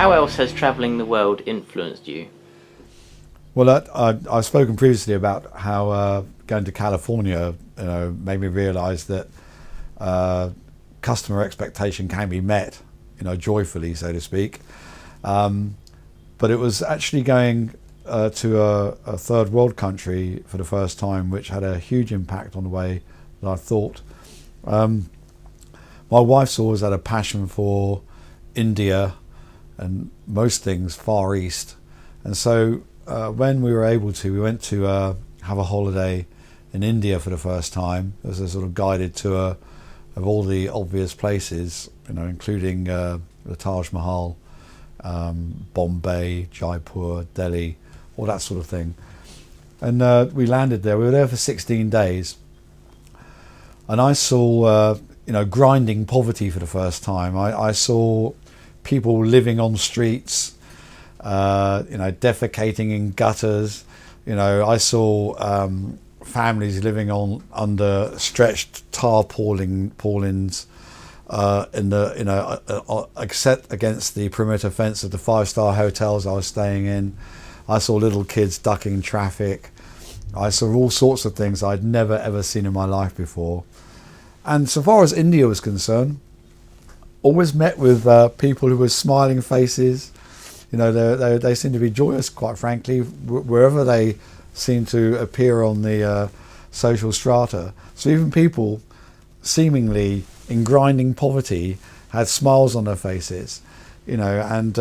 How else has travelling the world influenced you? Well, I've spoken previously about how going to California, made me realise that customer expectation can be met, joyfully, so to speak. But it was actually going to a third world country for the first time, which had a huge impact on the way that I thought. My wife's always had a passion for India and most things Far East, and so when we were able to, we went to have a holiday in India for the first time as a sort of guided tour of all the obvious places, including the Taj Mahal, Bombay, Jaipur, Delhi, all that sort of thing. And we landed there. We were there for 16 days, and I saw, grinding poverty for the first time. I saw people living on streets, defecating in gutters. I saw families living under stretched tarpaulins except against the perimeter fence of the 5-star hotels I was staying in. I saw little kids ducking traffic. I saw all sorts of things I'd never ever seen in my life before. And so far as India was concerned, always met with people who were smiling faces. They seem to be joyous, quite frankly, wherever they seem to appear on the social strata. So even people seemingly in grinding poverty had smiles on their faces, and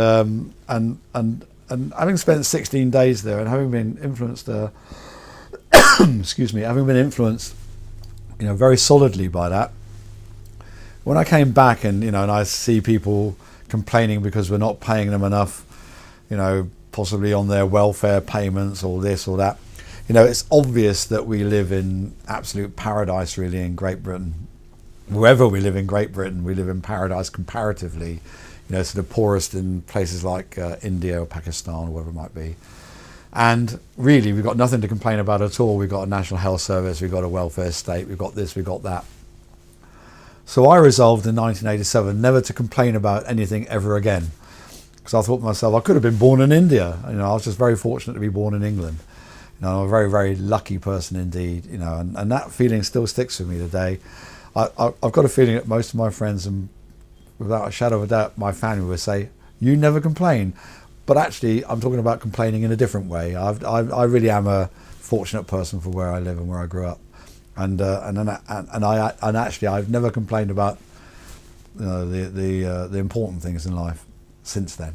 having spent 16 days there and having been influenced, having been influenced, very solidly by that. When I came back and I see people complaining because we're not paying them enough, possibly on their welfare payments or this or that, it's obvious that we live in absolute paradise really in Great Britain. Wherever we live in Great Britain, we live in paradise comparatively, to the poorest in places like India or Pakistan or wherever it might be. And really, we've got nothing to complain about at all. We've got a national health service, we've got a welfare state, we've got this, we've got that. So I resolved in 1987 never to complain about anything ever again, because I thought to myself, I could have been born in India. I was just very fortunate to be born in England. I'm a very, very lucky person indeed. And that feeling still sticks with me today. I've got a feeling that most of my friends, and without a shadow of a doubt, my family would say, "You never complain." But actually, I'm talking about complaining in a different way. I really am a fortunate person for where I live and where I grew up. And actually, I've never complained about the important things in life since then.